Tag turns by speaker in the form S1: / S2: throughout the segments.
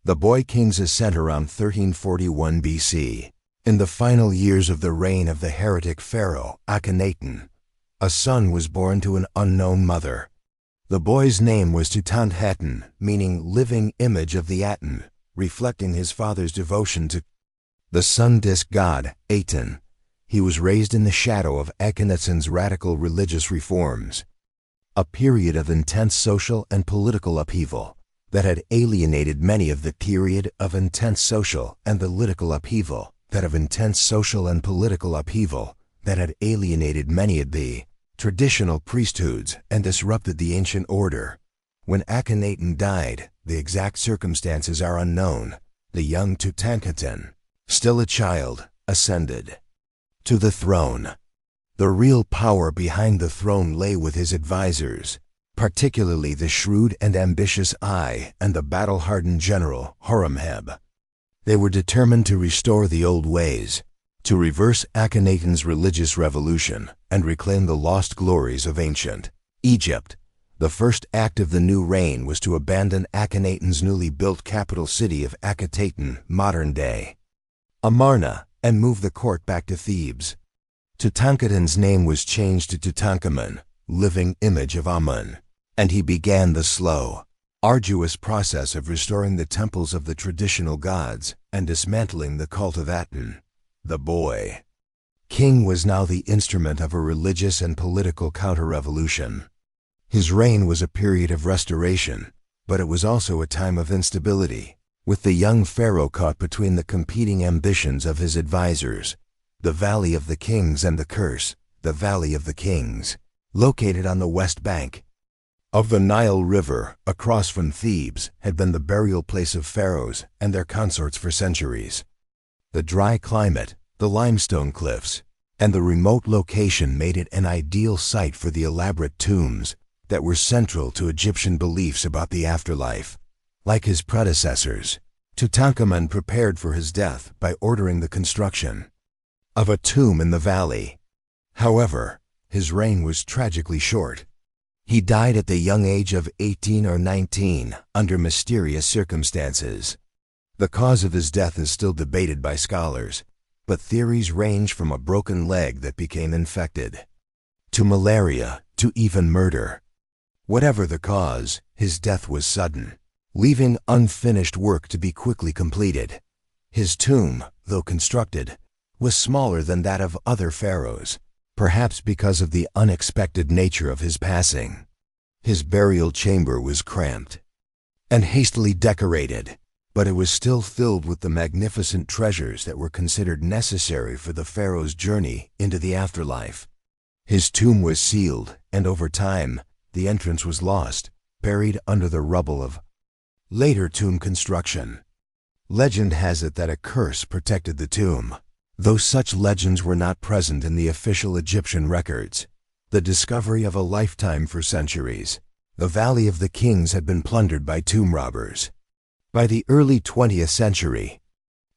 S1: The boy king's ascent around 1341 BC. In the final years of the reign of the heretic Pharaoh, Akhenaten, a son was born to an unknown mother. The boy's name was Tutankhamun, meaning living image of the Aten, reflecting his father's devotion to the sun disk god, Aten. He was raised in the shadow of Akhenaten's radical religious reforms, a period of intense social and political upheaval that had alienated many of the period of intense social and political upheaval that had alienated many of the traditional priesthoods and disrupted the ancient order. When Akhenaten died, the exact circumstances are unknown. The young Tutankhamun, still a child, ascended to the throne. The real power behind the throne lay with his advisors, particularly the shrewd and ambitious Ai and the battle-hardened general Horemheb. They were determined to restore the old ways, to reverse Akhenaten's religious revolution and reclaim the lost glories of ancient Egypt. The first act of the new reign was to abandon Akhenaten's newly built capital city of Akhetaten, modern-day Amarna, and move the court back to Thebes. Tutankhamun's name was changed to Tutankhamun, living image of Amun, and he began the slow, arduous process of restoring the temples of the traditional gods and dismantling the cult of Aten. The boy king was now the instrument of a religious and political counter-revolution. His reign was a period of restoration, but it was also a time of instability, with the young pharaoh caught between the competing ambitions of his advisors. The Valley of the Kings and the Curse. The Valley of the Kings, located on the west bank of the Nile River across from Thebes, had been the burial place of pharaohs and their consorts for centuries. The dry climate, the limestone cliffs, and the remote location made it an ideal site for the elaborate tombs that were central to Egyptian beliefs about the afterlife. Like his predecessors, Tutankhamun prepared for his death by ordering the construction of a tomb in the valley. However, his reign was tragically short. He died at the young age of 18 or 19 under mysterious circumstances. The cause of his death is still debated by scholars, but theories range from a broken leg that became infected, to malaria, to even murder. Whatever the cause, his death was sudden, leaving unfinished work to be quickly completed. His tomb, though constructed, was smaller than that of other pharaohs, perhaps because of the unexpected nature of his passing. His burial chamber was cramped and hastily decorated, but it was still filled with the magnificent treasures that were considered necessary for the pharaoh's journey into the afterlife. His tomb was sealed, and over time, the entrance was lost, buried under the rubble of later tomb construction. Legend has it that a curse protected the tomb, though such legends were not present in the official Egyptian records. The discovery of a lifetime for centuries. The Valley of the Kings had been plundered by tomb robbers. By the early 20th century,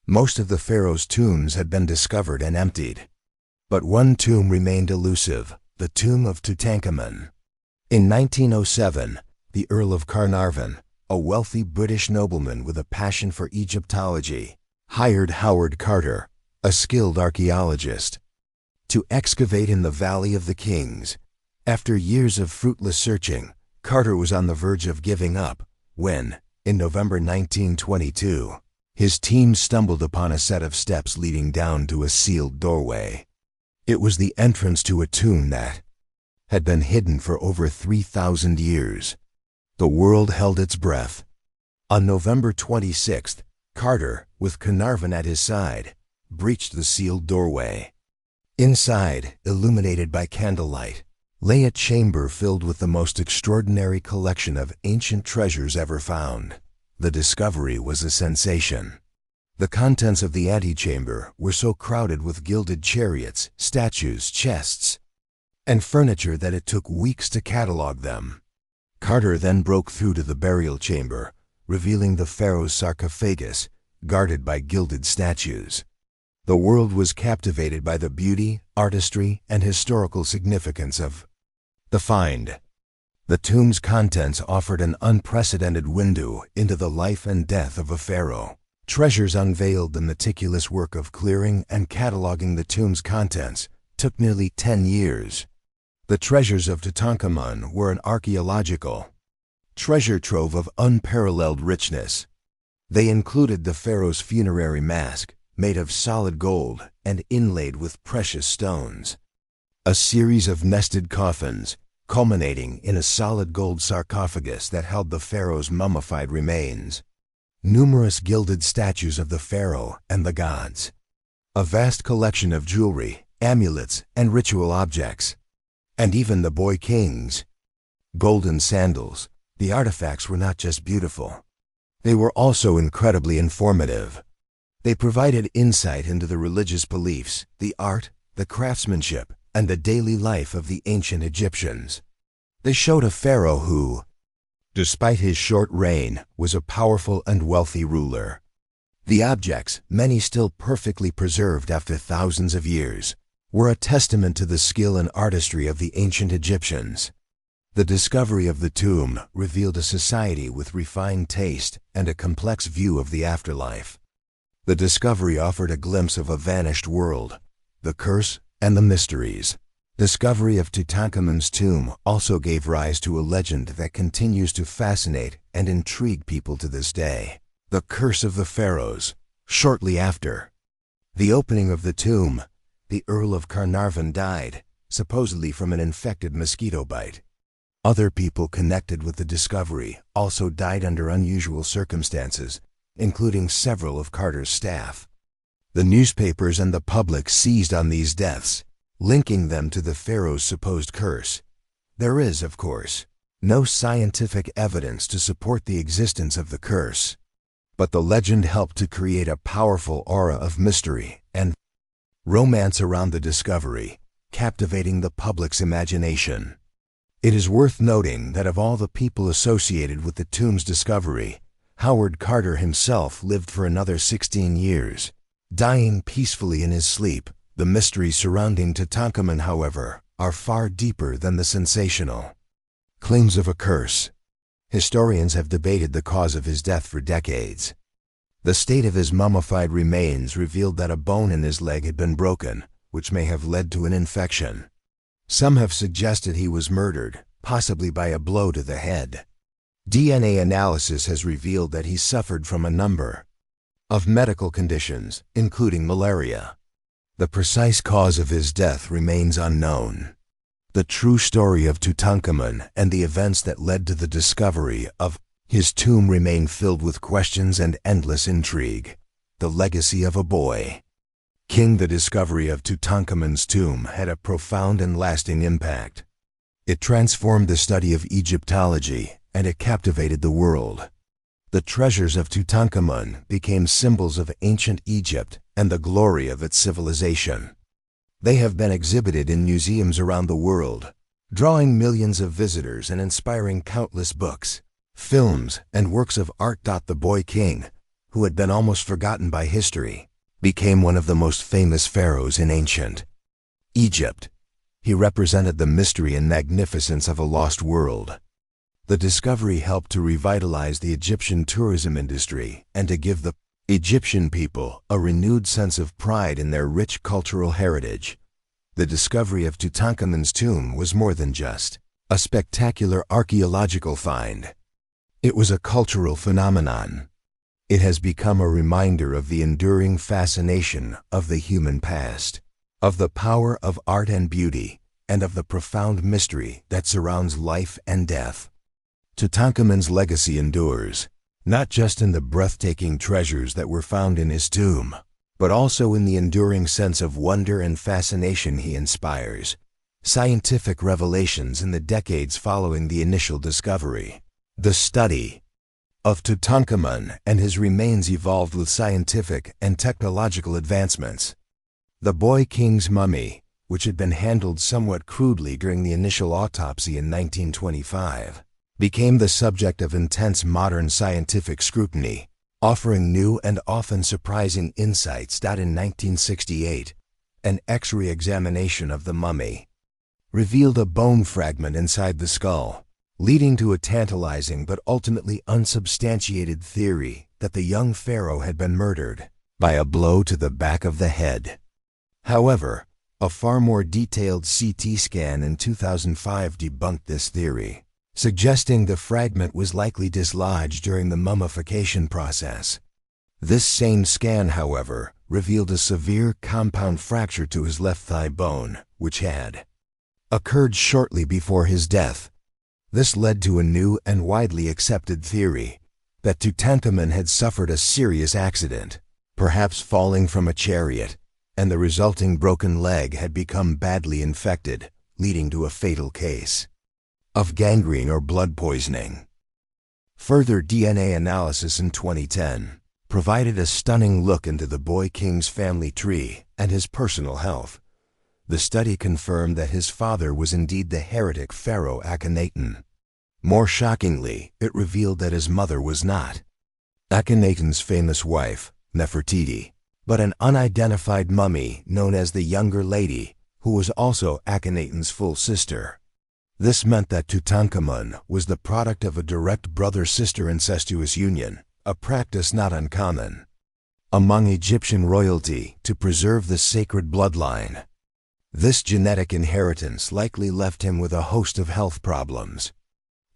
S1: most of the pharaoh's tombs had been discovered and emptied. But one tomb remained elusive, the tomb of Tutankhamun. In 1907, the Earl of Carnarvon, a wealthy British nobleman with a passion for Egyptology, hired Howard Carter, a skilled archaeologist, to excavate in the Valley of the Kings. After years of fruitless searching, Carter was on the verge of giving up when, in November 1922, his team stumbled upon a set of steps leading down to a sealed doorway. It was the entrance to a tomb that had been hidden for over 3,000 years. The world held its breath. On November 26th, Carter, with Carnarvon at his side, breached the sealed doorway. Inside, illuminated by candlelight, lay a chamber filled with the most extraordinary collection of ancient treasures ever found. The discovery was a sensation. The contents of the antechamber were so crowded with gilded chariots, statues, chests, and furniture that it took weeks to catalog them. Carter then broke through to the burial chamber, revealing the pharaoh's sarcophagus, guarded by gilded statues. The world was captivated by the beauty, artistry, and historical significance of the find. The tomb's contents offered an unprecedented window into the life and death of a pharaoh. Treasures unveiled. The meticulous work of clearing and cataloging the tomb's contents took nearly 10 years. The treasures of Tutankhamun were an archaeological treasure trove of unparalleled richness. They included the pharaoh's funerary mask, made of solid gold and inlaid with precious stones, a series of nested coffins, culminating in a solid gold sarcophagus that held the pharaoh's mummified remains, numerous gilded statues of the pharaoh and the gods, a vast collection of jewelry, amulets, and ritual objects, and even the boy king's golden sandals. The artifacts were not just beautiful. They were also incredibly informative. They provided insight into the religious beliefs, the art, the craftsmanship, and the daily life of the ancient Egyptians. They showed a pharaoh who, despite his short reign, was a powerful and wealthy ruler. The objects, many still perfectly preserved after thousands of years, were a testament to the skill and artistry of the ancient Egyptians. The discovery of the tomb revealed a society with refined taste and a complex view of the afterlife. The discovery offered a glimpse of a vanished world, the curse, and the mysteries. Discovery of Tutankhamun's tomb also gave rise to a legend that continues to fascinate and intrigue people to this day. The curse of the pharaohs. Shortly after the opening of the tomb, the Earl of Carnarvon died, supposedly from an infected mosquito bite. Other people connected with the discovery also died under unusual circumstances, including several of Carter's staff. The newspapers and the public seized on these deaths, linking them to the pharaoh's supposed curse. There is, of course, no scientific evidence to support the existence of the curse, but the legend helped to create a powerful aura of mystery and romance around the discovery, captivating the public's imagination. It is worth noting that of all the people associated with the tomb's discovery, Howard Carter himself lived for another 16 years, dying peacefully in his sleep. The mysteries surrounding Tutankhamun, however, are far deeper than the sensational claims of a curse. Historians have debated the cause of his death for decades. The state of his mummified remains revealed that a bone in his leg had been broken, which may have led to an infection. Some have suggested he was murdered, possibly by a blow to the head. DNA analysis has revealed that he suffered from a number of medical conditions, including malaria. The precise cause of his death remains unknown. The true story of Tutankhamun and the events that led to the discovery of his tomb remain filled with questions and endless intrigue. The legacy of a boy king. The discovery of Tutankhamun's tomb had a profound and lasting impact. It transformed the study of Egyptology, and it captivated the world. The treasures of Tutankhamun became symbols of ancient Egypt and the glory of its civilization. They have been exhibited in museums around the world, drawing millions of visitors and inspiring countless books, films, and works of art. The boy king, who had been almost forgotten by history, became one of the most famous pharaohs in ancient Egypt. He represented the mystery and magnificence of a lost world. The discovery helped to revitalize the Egyptian tourism industry and to give the Egyptian people a renewed sense of pride in their rich cultural heritage. The discovery of Tutankhamun's tomb was more than just a spectacular archaeological find. It was a cultural phenomenon. It has become a reminder of the enduring fascination of the human past, of the power of art and beauty, and of the profound mystery that surrounds life and death. Tutankhamun's legacy endures, not just in the breathtaking treasures that were found in his tomb, but also in the enduring sense of wonder and fascination he inspires. Scientific revelations in the decades following the initial discovery. The study of Tutankhamun and his remains evolved with scientific and technological advancements. The boy king's mummy, which had been handled somewhat crudely during the initial autopsy in 1925, became the subject of intense modern scientific scrutiny, offering new and often surprising insights. In 1968, an X-ray examination of the mummy revealed a bone fragment inside the skull, leading to a tantalizing but ultimately unsubstantiated theory that the young pharaoh had been murdered by a blow to the back of the head. However, a far more detailed CT scan in 2005 debunked this theory, suggesting the fragment was likely dislodged during the mummification process. This same scan, however, revealed a severe compound fracture to his left thigh bone, which had occurred shortly before his death. This led to a new and widely accepted theory that Tutankhamun had suffered a serious accident, perhaps falling from a chariot, and the resulting broken leg had become badly infected, leading to a fatal case of gangrene or blood poisoning. Further DNA analysis in 2010 provided a stunning look into the boy king's family tree and his personal health. The study confirmed that his father was indeed the heretic Pharaoh Akhenaten. More shockingly, it revealed that his mother was not Akhenaten's famous wife, Nefertiti, but an unidentified mummy known as the Younger Lady, who was also Akhenaten's full sister. This meant that Tutankhamun was the product of a direct brother-sister incestuous union, a practice not uncommon among Egyptian royalty to preserve the sacred bloodline. This genetic inheritance likely left him with a host of health problems.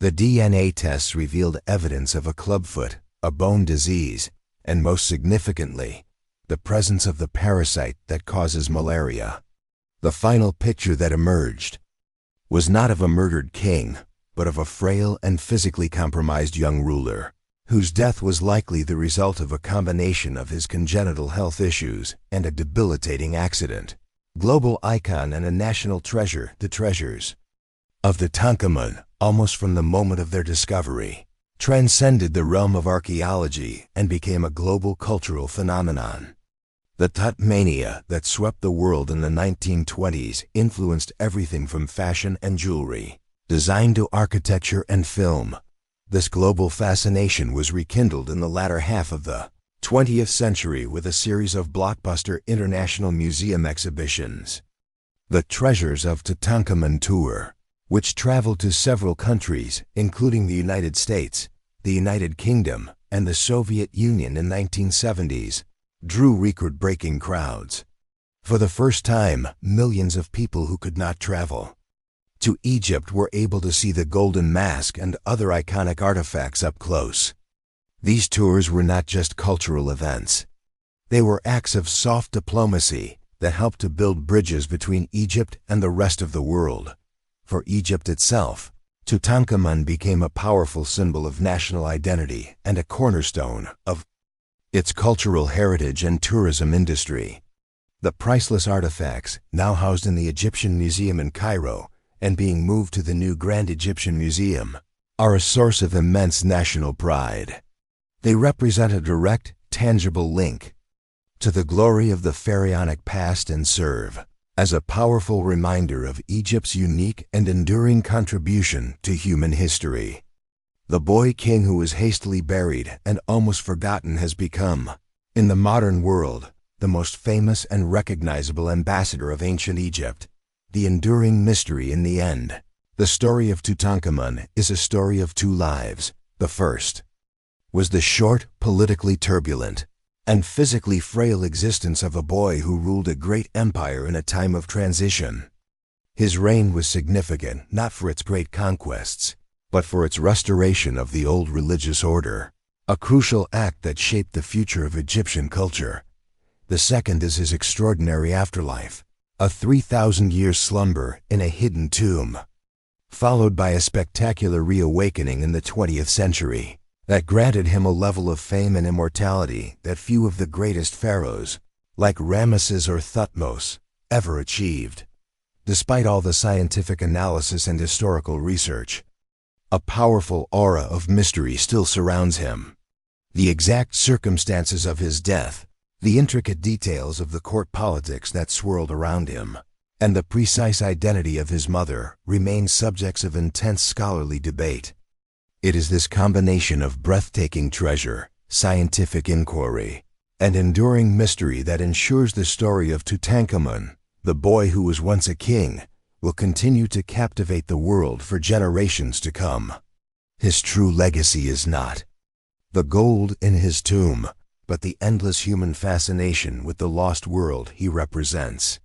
S1: The DNA tests revealed evidence of a clubfoot, a bone disease, and most significantly, the presence of the parasite that causes malaria. The final picture that emerged was not of a murdered king, but of a frail and physically compromised young ruler, whose death was likely the result of a combination of his congenital health issues and a debilitating accident. Global icon and a national treasure, the treasures of Tutankhamun, almost from the moment of their discovery, transcended the realm of archaeology and became a global cultural phenomenon. The Tut mania that swept the world in the 1920s influenced everything from fashion and jewelry, design to architecture and film. This global fascination was rekindled in the latter half of the 20th century with a series of blockbuster international museum exhibitions. The Treasures of Tutankhamun Tour, which traveled to several countries, including the United States, the United Kingdom, and the Soviet Union in the 1970s, drew record-breaking crowds. For the first time, millions of people who could not travel to Egypt were able to see the Golden Mask and other iconic artifacts up close. These tours were not just cultural events. They were acts of soft diplomacy that helped to build bridges between Egypt and the rest of the world. For Egypt itself, Tutankhamun became a powerful symbol of national identity and a cornerstone of its cultural heritage and tourism industry. The priceless artifacts, now housed in the Egyptian Museum in Cairo and being moved to the new Grand Egyptian Museum, are a source of immense national pride. They represent a direct, tangible link to the glory of the pharaonic past and serve as a powerful reminder of Egypt's unique and enduring contribution to human history. The boy king who was hastily buried and almost forgotten has become, in the modern world, the most famous and recognizable ambassador of ancient Egypt, the enduring mystery in the end. The story of Tutankhamun is a story of two lives. The first was the short, politically turbulent, and physically frail existence of a boy who ruled a great empire in a time of transition. His reign was significant not for its great conquests, but for its restoration of the old religious order, a crucial act that shaped the future of Egyptian culture. The second is his extraordinary afterlife, a 3,000-year slumber in a hidden tomb, followed by a spectacular reawakening in the 20th century that granted him a level of fame and immortality that few of the greatest pharaohs, like Ramesses or Thutmose, ever achieved. Despite all the scientific analysis and historical research, a powerful aura of mystery still surrounds him. The exact circumstances of his death, the intricate details of the court politics that swirled around him, and the precise identity of his mother remain subjects of intense scholarly debate. It is this combination of breathtaking treasure, scientific inquiry, and enduring mystery that ensures the story of Tutankhamun, the boy who was once a king, will continue to captivate the world for generations to come. His true legacy is not the gold in his tomb, but the endless human fascination with the lost world he represents.